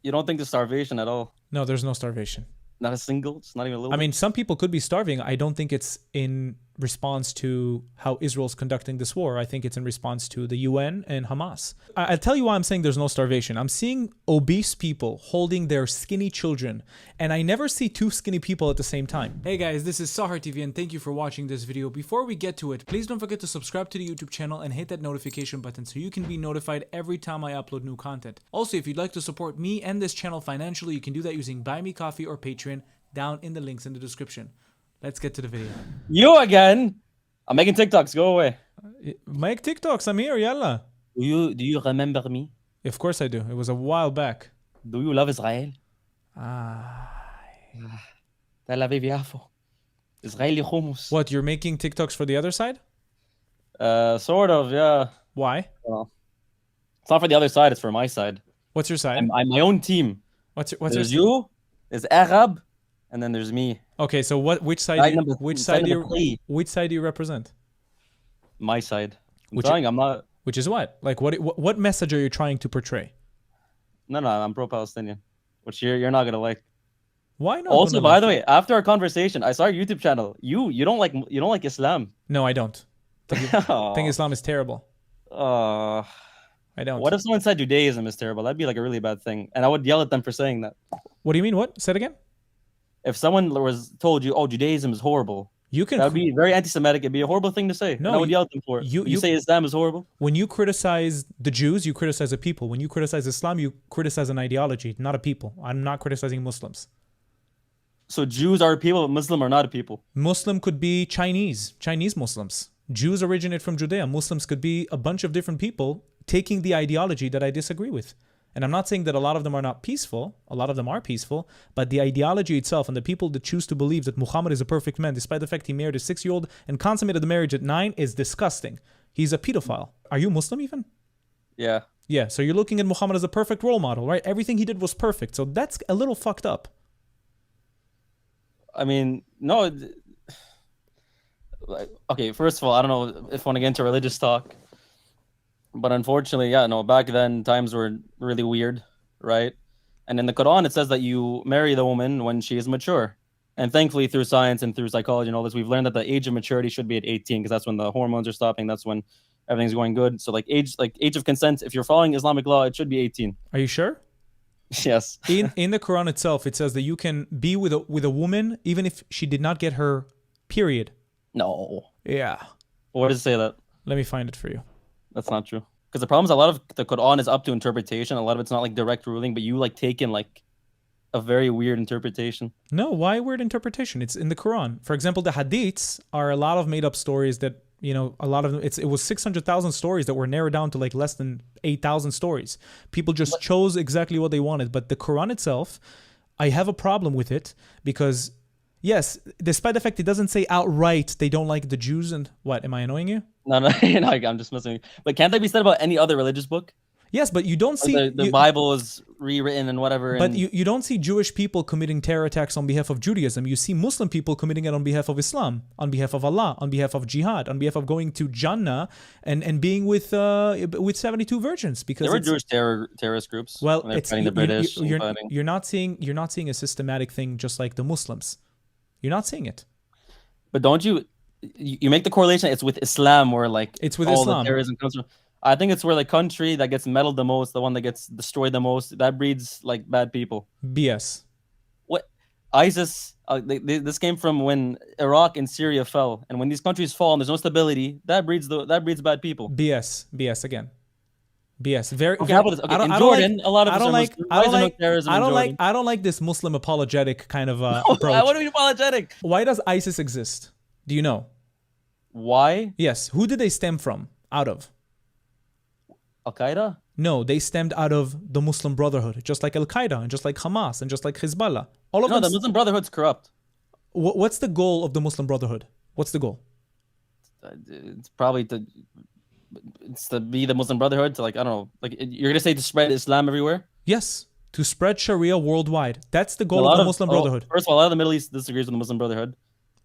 You don't think there's starvation at all? No, there's no starvation. Not a single? It's not even a little I bit? mean, some people could be starving. I don't think it's in response to how Israel's conducting this war. I think it's in response to the UN and Hamas. I'll tell you why I'm saying there's no starvation. I'm seeing obese people holding their skinny children, and I never see two skinny people at the same time. Hey guys, this is Sahar TV, and thank you for watching this video. Before we get to it, please don't forget to subscribe to the YouTube channel and hit that notification button so you can be notified every time I upload new content. Also, if you'd like to support me and this channel financially, you can do that using Buy Me Coffee or Patreon down in the links in the description. Let's get to the video. You again? I'm making TikToks. Go away. Make TikToks, I'm here, yalla. Do you remember me? Of course I do. It was a while back. Do you love Israel? Tel Aviv Yafo. Israeli hummus. What, you're making TikToks for the other side? Sort of, yeah. Why? Well, it's not for the other side. It's for my side. What's your side? I'm my own team. What's you? There's Arab, and then there's me. Okay, so which side do you represent? My side. I'm not. Which is what? Like what message are you trying to portray? No, I'm pro-Palestinian, which you're not gonna like. Why not? Also, by the way, after our conversation, I saw your YouTube channel. You don't like Islam. No, I don't. I think Islam is terrible. I don't. What if someone said Judaism is terrible? That'd be like a really bad thing, and I would yell at them for saying that. What do you mean? What? Say it again. If someone was told you, "Oh, Judaism is horrible," that would be very anti-Semitic. It'd be a horrible thing to say. No, I would yell at them for it. You say Islam is horrible. When you criticize the Jews, you criticize a people. When you criticize Islam, you criticize an ideology, not a people. I'm not criticizing Muslims. So Jews are a people, but Muslim are not a people. Muslim could be Chinese Muslims. Jews originate from Judea. Muslims could be a bunch of different people taking the ideology that I disagree with. And I'm not saying that a lot of them are not peaceful. A lot of them are peaceful. But the ideology itself and the people that choose to believe that Muhammad is a perfect man, despite the fact he married a 6-year-old and consummated the marriage at 9, is disgusting. He's a pedophile. Are you Muslim even? Yeah. Yeah, so you're looking at Muhammad as a perfect role model, right? Everything he did was perfect. So that's a little fucked up. I mean, no. Okay, first of all, I don't know if I want to get into religious talk. But unfortunately, yeah, no, back then times were really weird, right? And in the Quran, it says that you marry the woman when she is mature. And thankfully, through science and through psychology and all this, we've learned that the age of maturity should be at 18 because that's when the hormones are stopping. That's when everything's going good. So age of consent, if you're following Islamic law, it should be 18. Are you sure? Yes. In the Quran itself, it says that you can be with a woman even if she did not get her period. No. Yeah. Where does it say that? Let me find it for you. That's not true. Because the problem is a lot of the Quran is up to interpretation. A lot of it's not like direct ruling, but you take in like a very weird interpretation. No, why weird interpretation? It's in the Quran. For example, the hadiths are a lot of made up stories that, a lot of them, it was 600,000 stories that were narrowed down to like less than 8,000 stories. People just chose exactly what they wanted. But the Quran itself, I have a problem with it because, yes, despite the fact it doesn't say outright they don't like the Jews and what, am I annoying you? No, I'm just messing. But can't that be said about any other religious book? Yes, but you don't see... The Bible is rewritten and whatever. But you don't see Jewish people committing terror attacks on behalf of Judaism. You see Muslim people committing it on behalf of Islam, on behalf of Allah, on behalf of jihad, on behalf of going to Jannah and being with 72 virgins. Because there were Jewish terrorist groups. Well, fighting the British. You're not seeing a systematic thing just like the Muslims. You're not seeing it. But don't you make the correlation? It's with Islam, where it's with all Islam. The terrorism comes from. I think it's where the country that gets meddled the most, the one that gets destroyed the most, that breeds like bad people. BS. What ISIS? This came from when Iraq and Syria fell, and when these countries fall and there's no stability, that breeds bad people. BS again. BS. Very. Okay, in Jordan, a lot of I don't like this Muslim apologetic kind of approach. What are you apologetic? Why does ISIS exist? Do you know? Why? Yes. Who did they stem from? Out of? Al-Qaeda? No, they stemmed out of the Muslim Brotherhood, just like Al-Qaeda and just like Hamas and just like Hezbollah. All of them. No, the Muslim Brotherhood's corrupt. What's the goal of the Muslim Brotherhood? What's the goal? It's probably to be the Muslim Brotherhood, to I don't know, you're gonna say to spread Islam everywhere? Yes, to spread Sharia worldwide. That's the goal of the Muslim Brotherhood. First of all, a lot of the Middle East disagrees with the Muslim Brotherhood.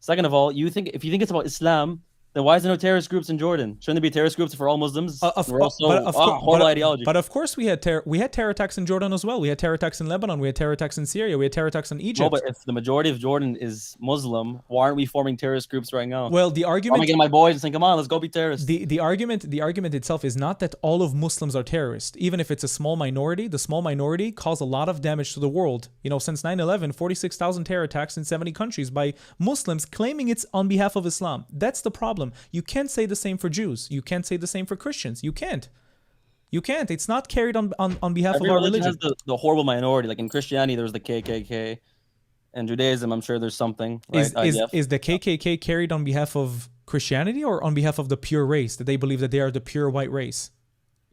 Second of all, if you think it's about Islam, Then why is there no terrorist groups in Jordan? Shouldn't there be terrorist groups for all Muslims? We're also horrible ideology. But of course we had terror attacks in Jordan as well. We had terror attacks in Lebanon. We had terror attacks in Syria. We had terror attacks in Egypt. No, but if the majority of Jordan is Muslim, why aren't we forming terrorist groups right now? Well, the argument. I'm getting my boys and saying, "Come on, let's go be terrorists." The argument itself is not that all of Muslims are terrorists. Even if it's a small minority, the small minority cause a lot of damage to the world. You know, since 9/11, 46,000 terror attacks in 70 countries by Muslims claiming it's on behalf of Islam. That's the problem. You can't say the same for Jews. You can't say the same for Christians. You can't. It's not carried on behalf of our religion. Has the horrible minority. Like in Christianity, there's the KKK. And Judaism, I'm sure there's something. Right? Is the KKK carried on behalf of Christianity or on behalf of the pure race, that they believe that they are the pure white race?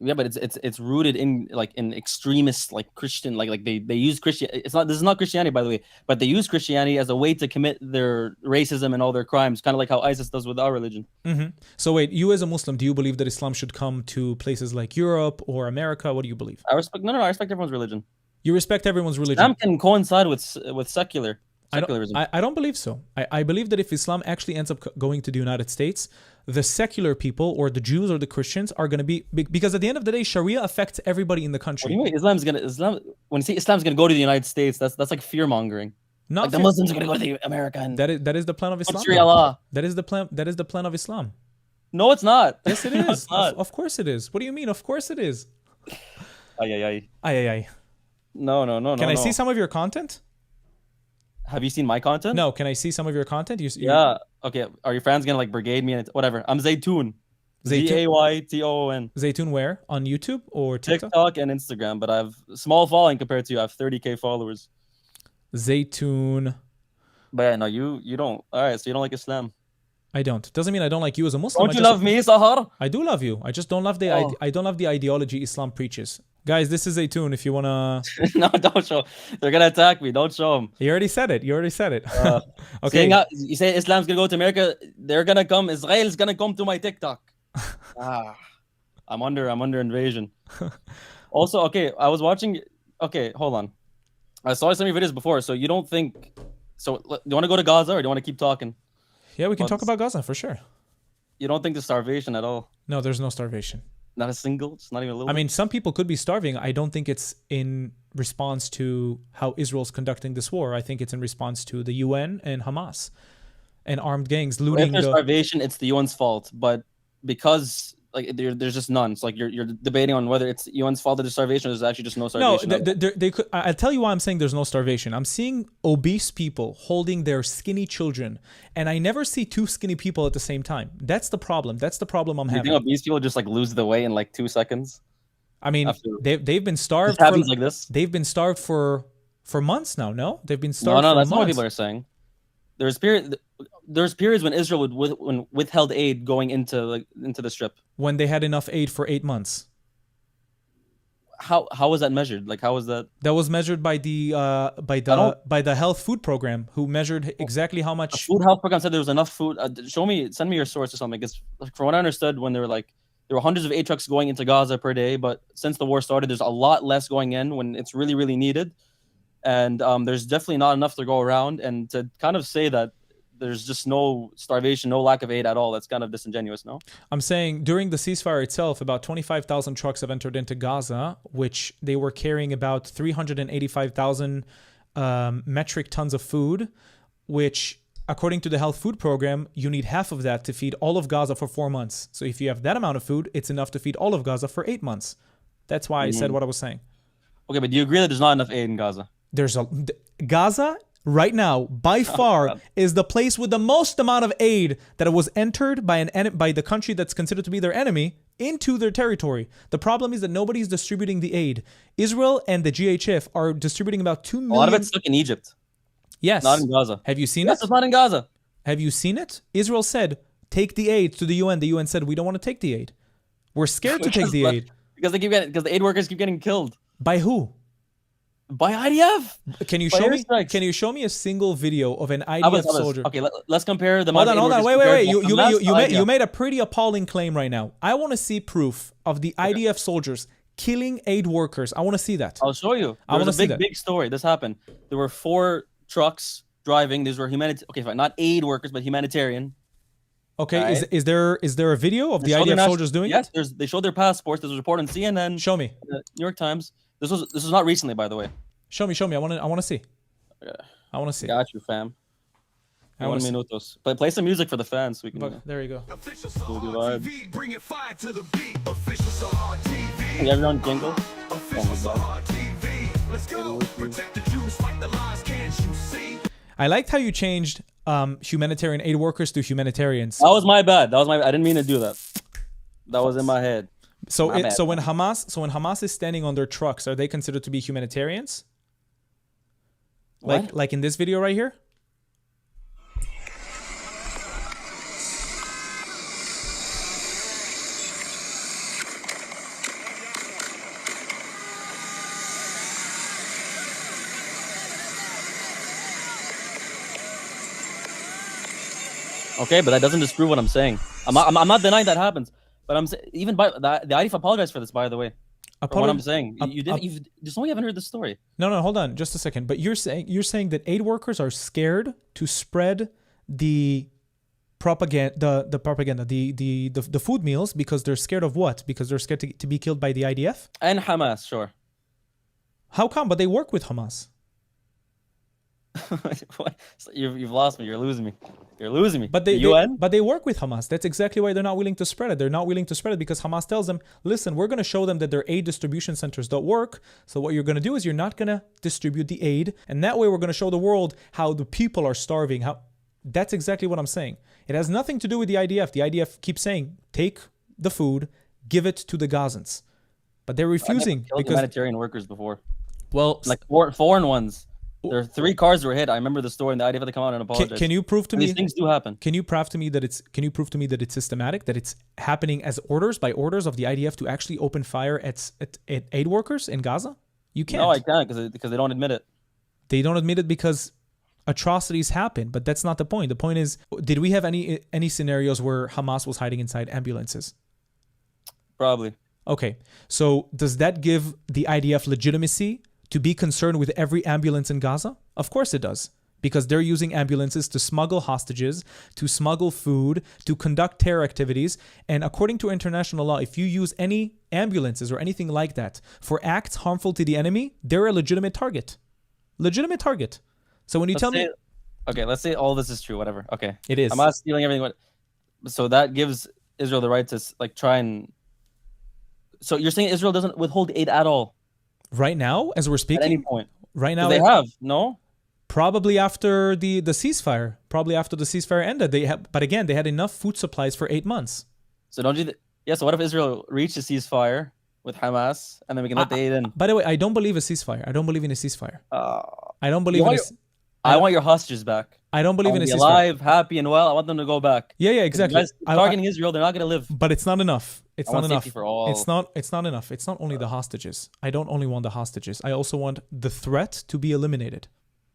Yeah, but it's rooted in extremist Christian they use Christian. This is not Christianity, by the way, but they use Christianity as a way to commit their racism and all their crimes, kind of like how ISIS does with our religion. Mm-hmm. So wait, you as a Muslim, do you believe that Islam should come to places like Europe or America? What do you believe? I respect everyone's religion. You respect everyone's religion. Islam can coincide with secularism. I don't believe so. I believe that if Islam actually ends up going to the United States, the secular people or the Jews or the Christians are going to be, because at the end of the day, Sharia affects everybody in the country. What do you mean? When you say Islam's going to go to the United States, that's like fear mongering. Not the Muslims are going to go to America. And that is the plan of Islam. That is the plan of Islam. No, it's not. Yes, it is. Of course it is. What do you mean? Of course it is. Ay. No. Can I see some of your content? Have you seen my content? No. Can I see some of your content? Yeah. Okay. Are your fans gonna brigade me and whatever? I'm Zaytoon. Zayton. Zaytoon where? On YouTube or TikTok and Instagram, but I have a small following compared to you. I have 30K followers. Zaytoon. But yeah, no, you don't. All right, so you don't like Islam. I don't. Doesn't mean I don't like you as a Muslim. Don't you love me, Sahar? I do love you. I just don't love I don't love the ideology Islam preaches. Guys, this is Zaytoon. If you wanna, no, don't show. They're gonna attack me. Don't show them. You already said it. Okay. You say Islam's gonna go to America. They're gonna come. Israel's gonna come to my TikTok. I'm under invasion. Also, okay, I was watching. Okay, hold on. I saw some of your videos before. So you don't think? So do you want to go to Gaza or do you want to keep talking? Yeah, we can talk about Gaza for sure. You don't think there's starvation at all? No, there's no starvation. Not a single? It's not even a little bit? I mean, some people could be starving. I don't think it's in response to how Israel's conducting this war. I think it's in response to the UN and Hamas and armed gangs looting. If there's starvation, it's the UN's fault. But because there's just none. It's you're debating on whether it's UN's fault that there's starvation or there's actually just no starvation. No, they could. I'll tell you why I'm saying there's no starvation. I'm seeing obese people holding their skinny children, and I never see two skinny people at the same time. That's the problem. That's the problem I'm having. You think obese people just lose the weight in 2 seconds? I mean, they've been starved. It happens like this. They've been starved for months now. No, they've been starved. No, that's not what people are saying. There's periods when Israel would withheld aid going into the strip. When they had enough aid for 8 months. How was that measured? How was that? That was measured by the health food program, who measured exactly how much. The food health program said there was enough food. Send me your source or something. Because from what I understood, when there were hundreds of aid trucks going into Gaza per day, but since the war started, there's a lot less going in when it's really, really needed. And there's definitely not enough to go around. And to kind of say that there's just no starvation, no lack of aid at all, that's kind of disingenuous, no? I'm saying during the ceasefire itself, about 25,000 trucks have entered into Gaza, which they were carrying about 385,000 metric tons of food, which, according to the health food program, you need half of that to feed all of Gaza for 4 months. So if you have that amount of food, it's enough to feed all of Gaza for 8 months. That's why I said what I was saying. Okay, but do you agree that there's not enough aid in Gaza? Gaza right now, by far, is the place with the most amount of aid that was entered by the country that's considered to be their enemy into their territory. The problem is that nobody's distributing the aid. Israel and the GHF are distributing about 2 million. A lot of it's stuck in Egypt. Yes. Not in Gaza. Have you seen it? Yes, it's not in Gaza. Have you seen it? Israel said, take the aid to the UN. The UN said, we don't want to take the aid. We're scared to take the aid. Because the aid workers keep getting killed. By who? By IDF. Can you show me? Can you show me a single video of an IDF soldier? Okay, let's compare the. Hold on. Wait. You made a pretty appalling claim right now. I want to see proof of the IDF soldiers killing aid workers. I want to see that. I'll show you. I want to see that. Big story. This happened. There were 4 trucks driving. These were not aid workers, but humanitarian. Okay, Right. is there a video of They the show their IDF soldiers doing yes, it? they showed their passports. There's a report on CNN, Show me. New York Times. This was not recently, by the way. Show me. I want to see. Yeah. I want to see. Got you, fam. I wanna see. Minutos. But play some music for the fans so we can. But there you go. Official Do the Sahar vibe. TV, bring it fire to the beat. Official Sahar TV. You everyone jingle? Official Sahar TV. Let's go. Protect the Jews, fight the lies, can't you see? I liked how you changed humanitarian aid workers to humanitarians. That was my bad. I didn't mean to do that. That was in my head. So my bad. when Hamas is standing on their trucks, are they considered to be humanitarians? What? Like in this video right here? Okay, but that doesn't disprove what I'm saying. I'm not denying that happens. But I'm even by the IDF apologized for this, by the way. For what I'm saying, you just only haven't heard the story. No, hold on, just a second. But you're saying that aid workers are scared to spread the propaganda, the food meals because they're scared of what? Because they're scared to be killed by the IDF And Hamas, sure. How come? But they work with Hamas. You've lost me. You're losing me. You're losing me. But the UN? But they work with Hamas. That's exactly why they're not willing to spread it. They're not willing to spread it because Hamas tells them, listen, we're going to show them that their aid distribution centers don't work. So what you're going to do is you're not going to distribute the aid. And that way we're going to show the world how the people are starving. That's exactly what I'm saying. It has nothing to do with the IDF. The IDF keeps saying, take the food, give it to the Gazans. But they're refusing. Killed humanitarian workers before. Well, like foreign ones. There are 3 cars that were hit. I remember the story, and the IDF had to come out and apologize. Can you prove to me these things do happen? Can you prove to me that it's systematic, that it's happening as orders of the IDF to actually open fire at aid workers in Gaza? You can't. No, I can't because they don't admit it. They don't admit it because atrocities happen, but that's not the point. The point is, did we have any scenarios where Hamas was hiding inside ambulances? Probably. Okay, so does that give the IDF legitimacy to be concerned with every ambulance in Gaza? Of course it does. Because they're using ambulances to smuggle hostages, to smuggle food, to conduct terror activities. And according to international law, if you use any ambulances or anything like that for acts harmful to the enemy, they're a legitimate target. Legitimate target. So when you tell me... Okay, let's say all this is true, whatever. Okay. It is. Hamas stealing everything. So that gives Israel the right to try and... So you're saying Israel doesn't withhold aid at all? Right now, as we're speaking? At any point? Right now... They have, no? Probably after the ceasefire. Probably after the ceasefire ended. But again, they had enough food supplies for 8 months. So don't you... Yeah, so what if Israel reached a ceasefire with Hamas and then we can let the aid in? By the way, I don't believe a ceasefire. I don't believe in a ceasefire. I don't believe I want your hostages back. I don't believe in a ceasefire. Alive, happy, and well. I want them to go back. Yeah, exactly. Targeting Israel, they're not going to live. But it's not enough. It's not enough. For all. It's not enough. It's not only the hostages. I don't only want the hostages. I also want the threat to be eliminated.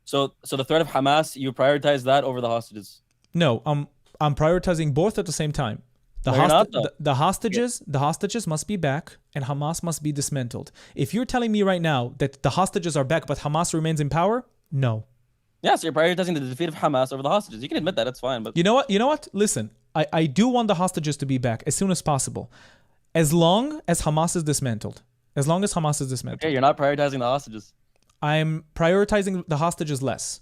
So the threat of Hamas, you prioritize that over the hostages? No, I'm prioritizing both at the same time. The hostages must be back and Hamas must be dismantled. If you're telling me right now that the hostages are back but Hamas remains in power, no. Yeah, so you're prioritizing the defeat of Hamas over the hostages. You can admit that, that's fine. But you know what? Listen, I do want the hostages to be back as soon as possible. As long as Hamas is dismantled. Okay, you're not prioritizing the hostages. I'm prioritizing the hostages less.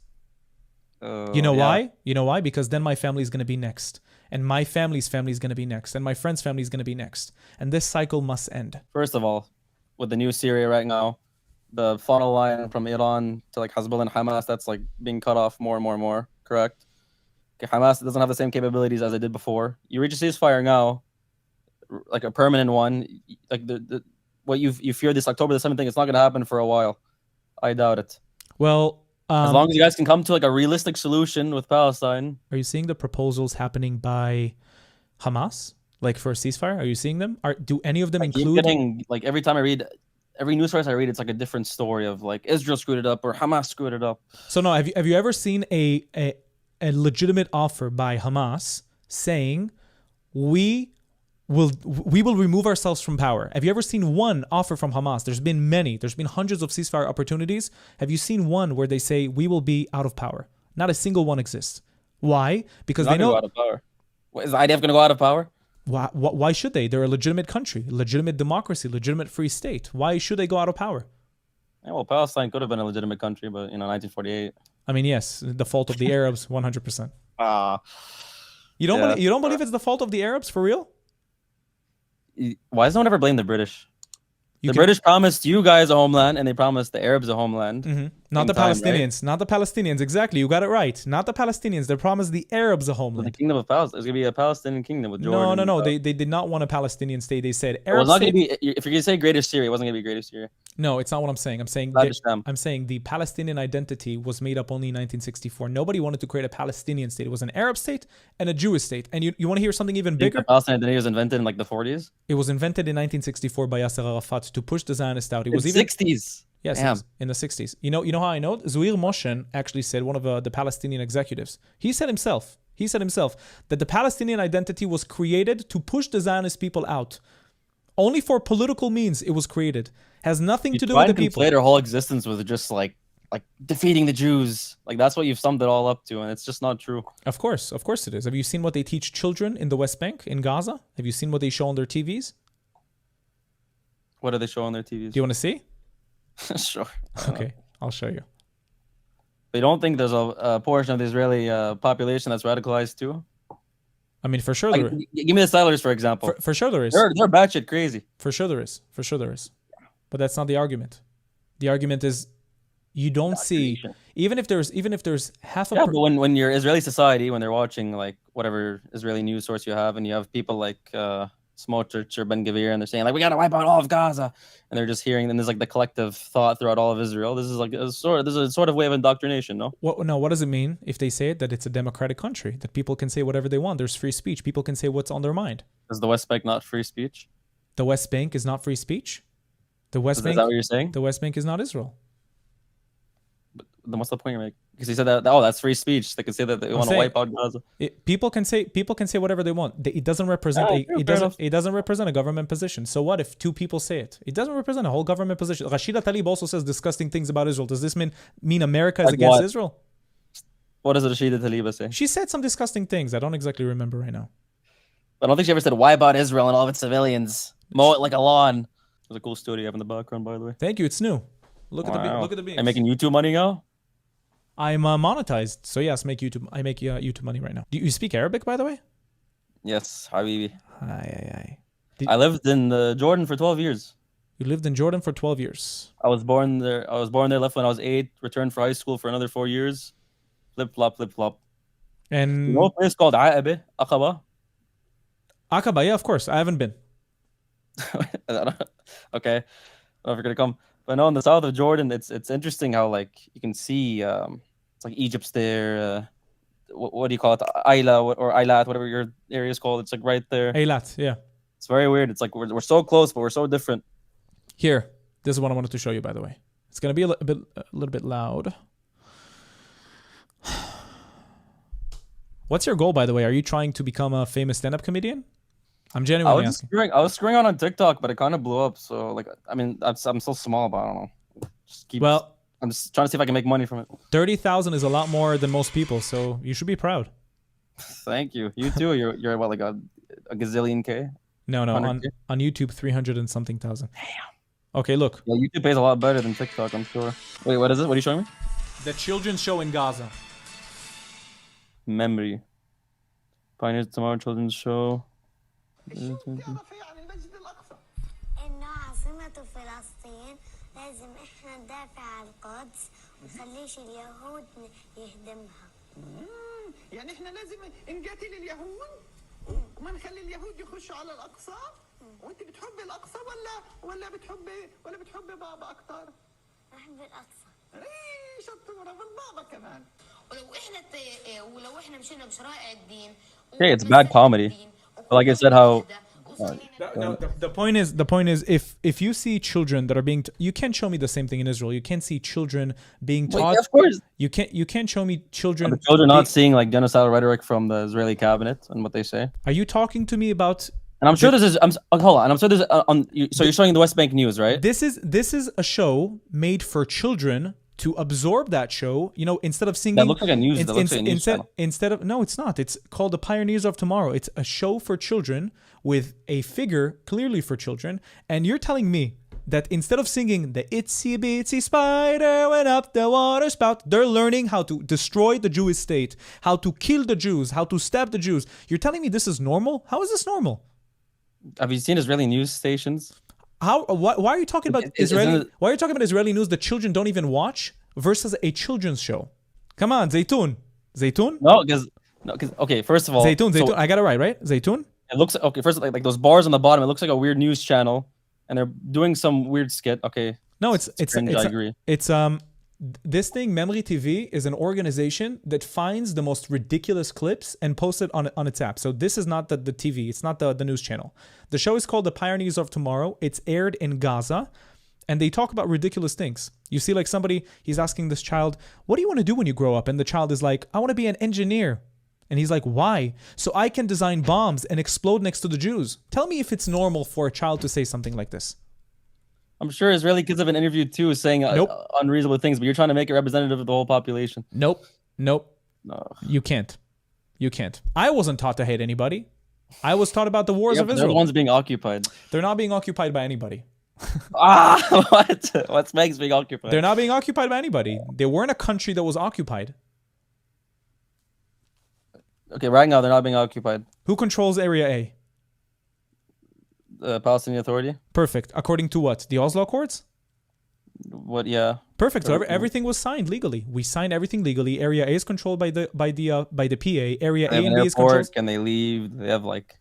You know why? You know why? Because then my family is going to be next. And my family's family is going to be next. And my friend's family is going to be next. And this cycle must end. First of all, with the new Syria right now, the funnel line from Iran to like Hezbollah and Hamas, that's like being cut off more and more and more, correct? Okay, Hamas doesn't have the same capabilities as it did before. You reach a ceasefire now, like a permanent one, like what you fear this October the 7th thing, it's not going to happen for a while. I doubt it. Well, as long as you guys can come to like a realistic solution with Palestine. Are you seeing the proposals happening by Hamas, like for a ceasefire? Are you seeing them? Do any of them include? Like every time I read, every news source I read, it's like a different story of like Israel screwed it up or Hamas screwed it up. So no, have you ever seen a legitimate offer by Hamas saying we will remove ourselves from power? Have you ever seen one offer from Hamas? There's been many. There's been hundreds of ceasefire opportunities. Have you seen one where they say we will be out of power? Not a single one exists. Why? Because they know out of power. Is the IDF going to go out of power? Why should they? They're a legitimate country, legitimate democracy, legitimate free state. Why should they go out of power? Yeah, well, Palestine could have been a legitimate country, but 1948. I mean, yes, the fault of the Arabs, 100%. Ah, You don't Yeah. you don't believe it's the fault of the Arabs for real? why does no one ever blame the British? You The can- British promised you guys a homeland, and they promised the Arabs a homeland. Not the Same time, right? Palestinians. Not the Palestinians. Exactly. You got it right. Not the Palestinians. They promised the Arabs a The homeland. kingdom of Palestine. It's gonna be a Palestinian kingdom with Jordan. No. and, They did not want a Palestinian state. They said It was Arab not gonna state. be. If you're gonna say Greater Syria, it wasn't gonna be Greater Syria. No, it's not what I'm saying. I'm saying Not just them. the Palestinian identity was made up only in 1964. Nobody wanted to create a Palestinian state. It was an Arab state and a Jewish state. And you want to hear something even I think bigger? the Palestinian identity was invented in like the 40s. It was invented in 1964 by Yasser Arafat to push the Zionists out. It In was even 60s. Yes, Damn. in the 60s. You know how I know? Zouir Moshen actually said, one of the Palestinian executives. He said himself that the Palestinian identity was created to push the Zionist people out. Only for political means it was created. Has nothing You to do try with and the people. conflate our whole existence with just like defeating the Jews. Like that's what you've summed it all up to, and it's just not true. Of course it is. Have you seen what they teach children in the West Bank, in Gaza? Have you seen what they show on their TVs? What do they show on their TVs? Do you want to see? Sure. Okay, I'll show you. They don't think there's a portion of the Israeli population that's radicalized too. I mean, for sure Like, there give me the settlers, for example. for sure there is. They're batshit crazy. For sure there is. But that's not the argument. The argument is you don't see, even if there's half a Yeah, but when you're Israeli society, when they're watching like whatever Israeli news source you have, and you have people like Smotrich or Ben Gvir, and they're saying like we gotta wipe out all of Gaza, and they're just hearing, and there's like the collective thought throughout all of Israel. This is like a sort of way of indoctrination, no? what does it mean if they say it, that it's a democratic country, that people can say whatever they want? There's free speech. People can say what's on their mind. Is the West Bank not free speech? The West Bank is not free speech. The West Is Bank, that what you're saying? the West Bank is not Israel. Then what's the point you're making? Because he said that that's free speech. They could say that they want to saying- wipe out Gaza. People can say whatever they want. It doesn't represent Yeah, fair it doesn't represent a government position. So what if two people say it? It doesn't represent a whole government position. Rashida Tlaib also says disgusting things about Israel. Does this mean America is Like against what? Israel? What does Rashida Tlaib say? She said some disgusting things. I don't exactly remember right now. I don't think she ever said wipe out Israel and all of its civilians. Mow it like a lawn. There's a cool studio you have in the background, by the way. Thank you. It's new. Look Wow. at the beams. I'm making YouTube money now. I'm monetized. So yes, I make YouTube money right now. Do you speak Arabic, by the way? Yes, Habibi. Aye. I lived in Jordan for 12 years. You lived in Jordan for 12 years. I was born there. Left when I was 8. Returned for high school for another 4 years. Flip flop. And You know a place called Aqaba? Aqaba, yeah, of course. I haven't been. Okay, I'm never gonna come. But no, in the south of Jordan, it's interesting how like you can see it's like Egypt's there. What do you call it? Ayla or Eilat, whatever your area is called. It's like right there. Eilat, yeah. It's very weird. It's like we're so close, but we're so different. Here, this is what I wanted to show you, by the way. It's gonna be a little bit loud. What's your goal, by the way? Are you trying to become a famous stand-up comedian? I'm genuinely asking. I was screwing on TikTok, but it kind of blew up. So like, I mean, I'm still small, but I don't know. Well, I'm just trying to see if I can make money from it. 30,000 is a lot more than most people, so you should be proud. Thank you. You too. You're what, like a gazillion K? No, on 100K? YouTube 300 and something thousand. Damn. Okay, look. Yeah, YouTube pays a lot better than TikTok, I'm sure. Wait, what is it? What are you showing me? The children's show in Gaza. Memory. Pioneers Tomorrow Children's Show. الشوط كان في عن المسجد الأقصى. إنه عاصمة فلسطين لازم إحنا ندافع عن القدس ونخليش اليهود يهدمها. يعني احنا لازم نقاتل اليهود وما نخلي اليهود يخشوا على الأقصى. وأنت بتحب الأقصى ولا بتحب بابا أكتر؟ نحب الأقصى. إيه شطورة بالبابا كمان. ولو إحنا مشينا بشرائع الدين. Hey, it's bad comedy. But like I said, how The point is, if you see children that are being, you can't show me the same thing in Israel. You can't see children being taught. Wait, of course. You can't show me children. The children not seeing like genocidal rhetoric from the Israeli cabinet and what they say. Are you talking to me about? And I'm sure this is. Hold on. I'm sure this is so you're showing the West Bank news, right? This is a show made for children to absorb that show. You know, instead of singing, That looks like a news. That looks like a news channel. instead of no, it's not. It's called The Pioneers of Tomorrow. It's a show for children with a figure clearly for children. And you're telling me that instead of singing the itsy bitsy spider went up the water spout, they're learning how to destroy the Jewish state, how to kill the Jews, how to stab the Jews. You're telling me this is normal? How is this normal? Have you seen Israeli news stations? Why are you talking about Israeli? Why are you talking about Israeli news that children don't even watch versus a children's show? Come on, Zaytun. No, because okay. First of all, Zaytun. so I got it right? Zaytun. it looks okay. First, like those bars on the bottom, it looks like a weird news channel, and they're doing some weird skit. Okay. No, it's cringe, I agree. It's this thing, Memory TV, is an organization that finds the most ridiculous clips and posts it on its app. So this is not the TV. It's not the news channel. The show is called The Pioneers of Tomorrow. It's aired in Gaza, and they talk about ridiculous things. You see, like somebody, he's asking this child, what do you want to do when you grow up? And the child is like, I want to be an engineer. And he's like, why? So I can design bombs and explode next to the Jews. Tell me if it's normal for a child to say something like this. I'm sure Israeli kids have been interviewed too, saying Nope. Unreasonable things, but you're trying to make it representative of the whole population. Nope. No. You can't. I wasn't taught to hate anybody. I was taught about the wars of They're Israel. the ones being occupied. They're not being occupied by anybody. What? What's Meg's being occupied? They're not being occupied by anybody. They weren't a country that was occupied. Okay, right now they're not being occupied. Who controls Area A? The Palestinian Authority. Perfect. According to what? The Oslo Accords? What? Yeah. Perfect. So everything was signed legally. We signed everything legally. Area A is controlled by the PA. Area A and B is controlled. Can they leave? They have like.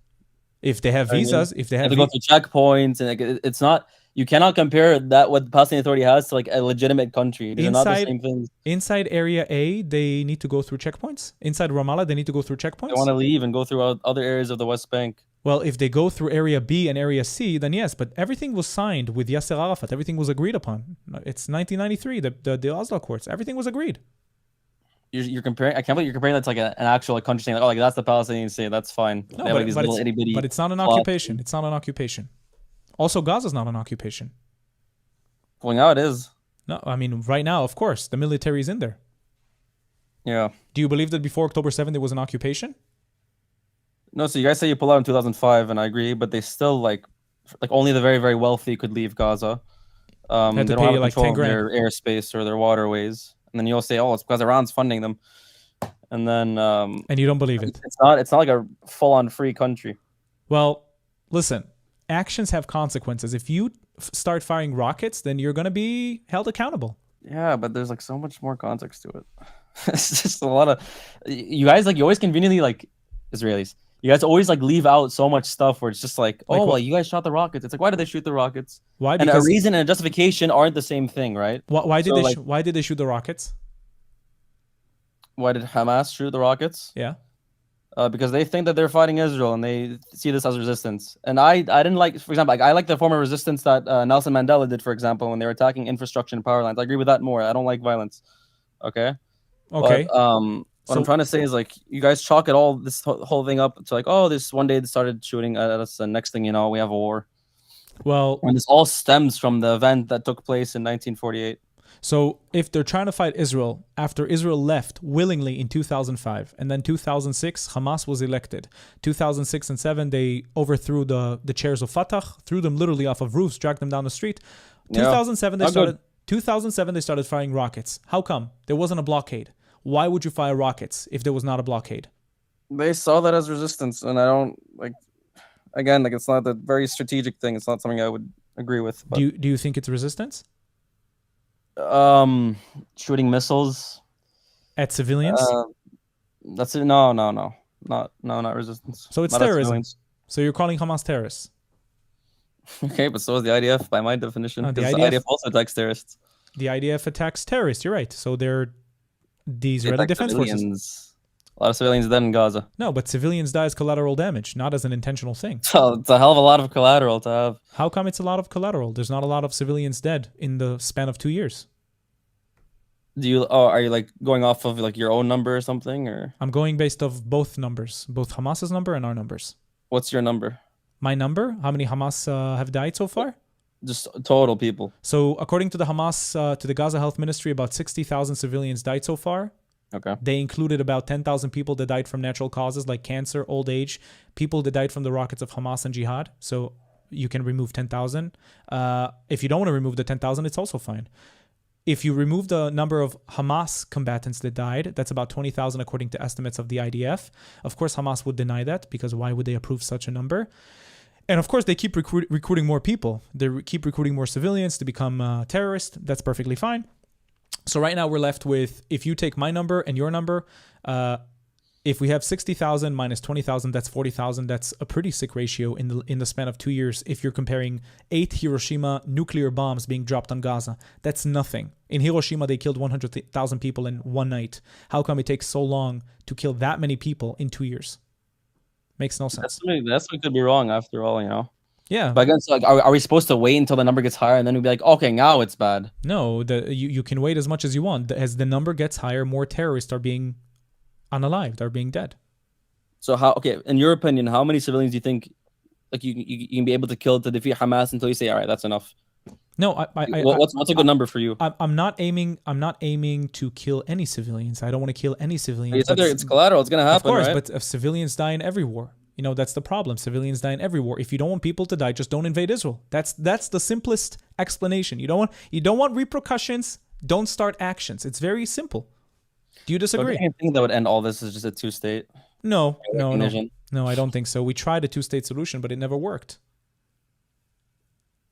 If they have visas, if they have to go through checkpoints, and like, it's not. You cannot compare that what the Palestinian Authority has to like a legitimate country. They're not the same things. Inside Area A, they need to go through checkpoints. Inside Ramallah, they need to go through checkpoints. They want to leave and go through other areas of the West Bank. Well, if they go through Area B and Area C, then yes. But everything was signed with Yasser Arafat. Everything was agreed upon. It's 1993, the Oslo Accords. Everything was agreed. You're comparing. I can't believe you're comparing that to like an actual country saying like, oh, like that's the Palestinian state. That's fine. No, but it's not an occupation. It's not an occupation. Also, Gaza's not an occupation. Well, now it is. No, I mean, right now, of course, the military is in there. Yeah. Do you believe that before October 7th, there was an occupation? No, so you guys say you pull out in 2005, and I agree, but they still like only the very, very wealthy could leave Gaza. They don't have like control of their airspace or their waterways. And then you'll say, oh, it's because Iran's funding them. And then and you don't believe it. It's not like a full-on free country. Well, listen, actions have consequences. If you start firing rockets, then you're going to be held accountable. Yeah, but there's like so much more context to it. It's just a lot of you guys you always conveniently like Israelis. You guys always like leave out so much stuff where it's just like, oh, well, you guys shot the rockets. It's like, why did they shoot the rockets? Why? And a reason and a justification aren't the same thing, right? Why did they shoot the rockets? Why did Hamas shoot the rockets? Yeah. Because they think that they're fighting Israel and they see this as resistance. And I didn't like, for example, I like the form of resistance that Nelson Mandela did, for example, when they were attacking infrastructure and power lines. I agree with that more. I don't like violence. Okay. Okay. But, what I'm trying to say is like you guys chalk it all this whole thing up to like, oh, this one day they started shooting at us, and next thing you know, we have a war. Well, and this all stems from the event that took place in 1948. So if they're trying to fight Israel after Israel left willingly in 2005, and then 2006 Hamas was elected, 2006 and 7 they overthrew the chairs of Fatah, threw them literally off of roofs, dragged them down the street. 2007 they started firing rockets. How come? There wasn't a blockade. Why would you fire rockets if there was not a blockade? They saw that as resistance, and I don't like. Again, like it's not a very strategic thing. It's not something I would agree with. But, do you think it's resistance? Shooting missiles at civilians. That's it. No, not resistance. So it's terrorism. So you're calling Hamas terrorists? Okay, but so is the IDF by my definition. The IDF also attacks terrorists. The IDF attacks terrorists. You're right. So they're the Israeli Defense Forces. A lot of civilians dead in Gaza. No, but civilians die as collateral damage, not as an intentional thing. So it's a hell of a lot of collateral to have. How come it's a lot of collateral? There's not a lot of civilians dead in the span of 2 years. Are you like going off of like your own number or something, or? I'm going based off both numbers, both Hamas's number and our numbers. What's your number? My number? How many Hamas have died so far? Just total people. So according to the Hamas, to the Gaza Health Ministry, about 60,000 civilians died so far. Okay. They included about 10,000 people that died from natural causes like cancer, old age, people that died from the rockets of Hamas and Jihad. So you can remove 10,000. If you don't want to remove the 10,000, it's also fine. If you remove the number of Hamas combatants that died, that's about 20,000 according to estimates of the IDF. Of course, Hamas would deny that because why would they approve such a number? And of course, they keep recruiting more people. They keep recruiting more civilians to become terrorists. That's perfectly fine. So right now we're left with, if you take my number and your number, if we have 60,000 minus 20,000, that's 40,000. That's a pretty sick ratio in the span of 2 years. If you're comparing 8 Hiroshima nuclear bombs being dropped on Gaza, that's nothing. In Hiroshima, they killed 100,000 people in one night. How come it takes so long to kill that many people in 2 years? Makes no sense. That's what could be wrong after all, you know. Yeah. But again, so like, are we supposed to wait until the number gets higher and then we'd be like, okay, now it's bad? No, you can wait as much as you want. As the number gets higher, more terrorists are being unalived, are being dead. So how? Okay, in your opinion, how many civilians do you think like you can be able to kill to defeat Hamas until you say, all right, that's enough? No, what's a good number for you? I'm not aiming to kill any civilians. I don't want to kill any civilians. You said it's collateral. It's gonna happen, of course, right? but civilians die in every war. You know, that's the problem. Civilians die in every war. If you don't want people to die, just don't invade Israel. That's the simplest explanation. You don't want repercussions. Don't start actions. It's very simple. Do you disagree? I think that would end all this is just a two-state. No, I don't think so. We tried a two-state solution, but it never worked.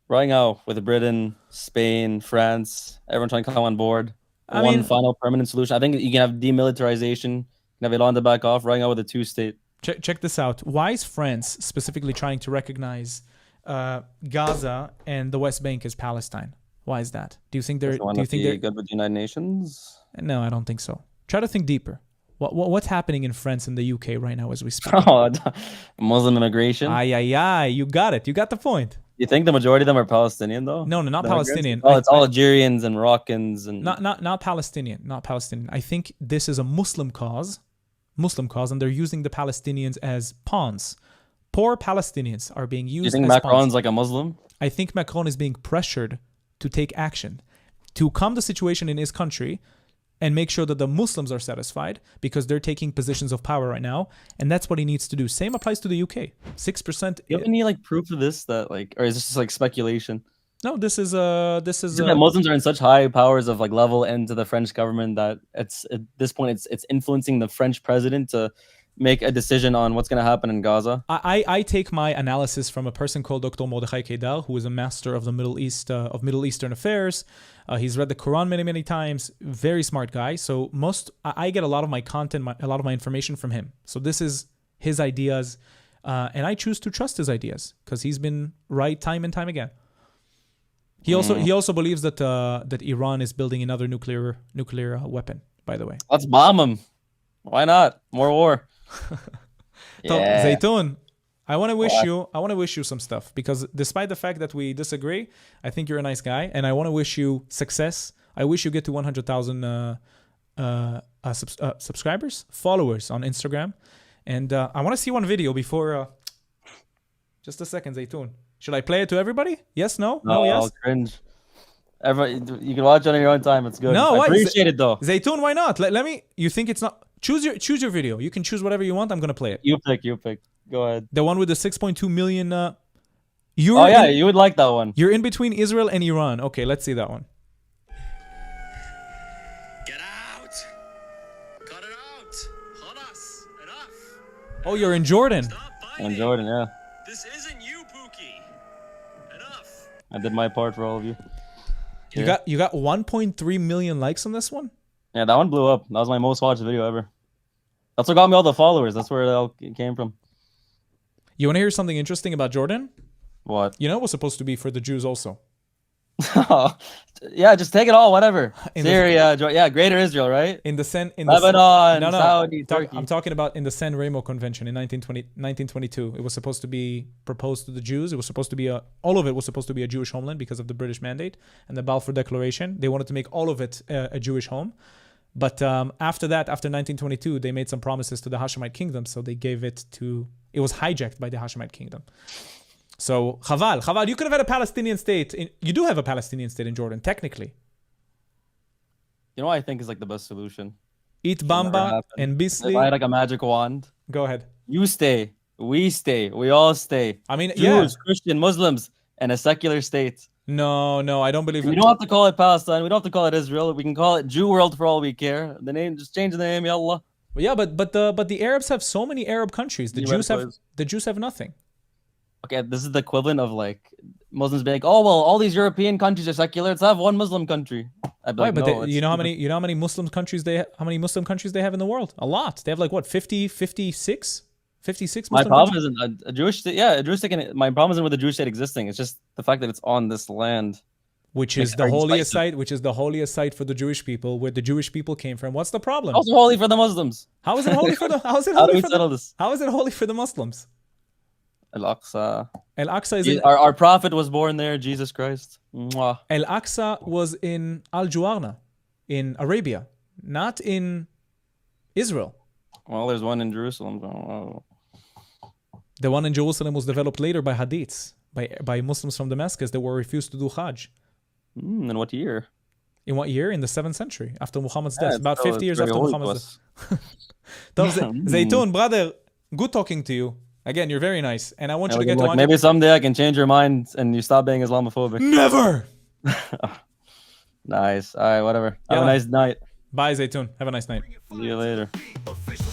Right now, with Britain, Spain, France, everyone trying to come on board. Final permanent solution. I think you can have demilitarization. You can have Iran to back off. Right now with a two-state. Check this out. Why is France specifically trying to recognize Gaza and the West Bank as Palestine? Why is that? Do you think they're good with the United Nations? No, I don't think so. Try to think deeper. What's happening in France and the UK right now as we speak? Muslim immigration. You got it. You got the point. You think the majority of them are Palestinian though? No, not Palestinian. Oh, it's all Algerians and Moroccans and not Palestinian. Not Palestinian. I think this is a Muslim cause, and they're using the Palestinians as pawns. Poor Palestinians are being used. You think as Macron's pawns. like a Muslim? I think Macron is being pressured to take action, to calm the situation in his country and make sure that the Muslims are satisfied because they're taking positions of power right now. And that's what he needs to do. Same applies to the UK. 6%. Do you have any proof of this or is this just speculation? No, this is that Muslims are in such high powers of level into the French government that it's at this point it's influencing the French president to make a decision on what's going to happen in Gaza. I take my analysis from a person called Dr. Mordechai Kedar, who is a master of the Middle Eastern affairs. He's read the Quran many times. Very smart guy. So I get a lot of my content, a lot of my information from him. So this is his ideas, and I choose to trust his ideas because he's been right time and time again. He also believes that Iran is building another nuclear weapon. By the way, let's bomb him. Why not? More war. So, Zaytoun, I want to wish you some stuff because despite the fact that we disagree, I think you're a nice guy, and I want to wish you success. I wish you get to 100,000 subscribers, followers on Instagram, and I want to see one video before. Just a second, Zaytoun. Should I play it to everybody? Yes, no, yes. I'll cringe. You can watch it on your own time. It's good. No, I appreciate it though. Zaytoun, why not? Let me. You think it's not? Choose your video. You can choose whatever you want. I'm gonna play it. You pick. Go ahead. The one with the 6.2 million. You would like that one. You're in between Israel and Iran. Okay, let's see that one. Get out! Cut it out! Hamas, enough! Oh, you're in Jordan. Stop fighting. In Jordan, yeah. This isn't you, Pookie. Enough. I did my part for all of you. You got 1.3 million likes on this one? Yeah, that one blew up. That was my most watched video ever. That's what got me all the followers. That's where it all came from. You want to hear something interesting about Jordan? What? You know it was supposed to be for the Jews also. Yeah, just take it all, whatever. Syria, Greater Israel, right? Lebanon, Saudi, Turkey. I'm talking about in the San Remo Convention in 1922. It was supposed to be proposed to the Jews. It was supposed to be all of it was supposed to be a Jewish homeland because of the British mandate and the Balfour Declaration. They wanted to make all of it a Jewish home. But after that, after 1922, they made some promises to the Hashemite kingdom. So they gave it to, it was hijacked by the Hashemite kingdom. So, Chaval, you could have had a Palestinian state. You do have a Palestinian state in Jordan, technically. You know what I think is like the best solution? Eat Never Bamba happened. and If I had Bisli. like a magic wand, Go ahead. you stay, we stay, we all stay. I mean, Jews, yeah. Christian, Muslims, and a secular state. No, I don't believe We it. don't have to call it Palestine. We don't have to call it Israel. We can call it Jew world for all we care. The name, just change the name, yallah. Yeah, but the Arabs have so many Arab countries. The You Jews went have nothing. Okay, this is the equivalent of like Muslims being like, oh well, all these European countries are secular. Let's have one Muslim country. I'd be Why? like, But no, you know how many Muslim countries how many Muslim countries they have in the world? A lot. They have like what 56 My Muslim problem countries? isn't a Jewish state. Yeah, a Jewish state. My problem isn't with the Jewish state existing. It's just the fact that it's on this land. Which Makes is it the very holiest spicy. site, which is the holiest site for the Jewish people, where the Jewish people came from. What's the problem? Also holy for the Muslims. How is it holy for the? How is it How do holy we for settle the? this? How is it holy for the Muslims? Al-Aqsa. Al-Aqsa is in, Our prophet was born there, Jesus Christ. Mwah. Al-Aqsa was in Al-Juwarna, in Arabia, not in Israel. Well, there's one in Jerusalem. Oh. The one in Jerusalem was developed later by Hadiths, by Muslims from Damascus that were refused to do Hajj. In what year? In what year? In the 7th century, after Muhammad's Yeah, death. it's About still- 50 it's years very after holy to Muhammad's us. death. Zaytun, brother, good talking to you. Again, you're very nice. And I want you to Yeah, get to look, watch. maybe someday I can change your mind and you stop being Islamophobic. Never! Nice. All right, whatever. Have Yeah. a nice night. Bye, Zaytun. Have a nice night. See you later. Official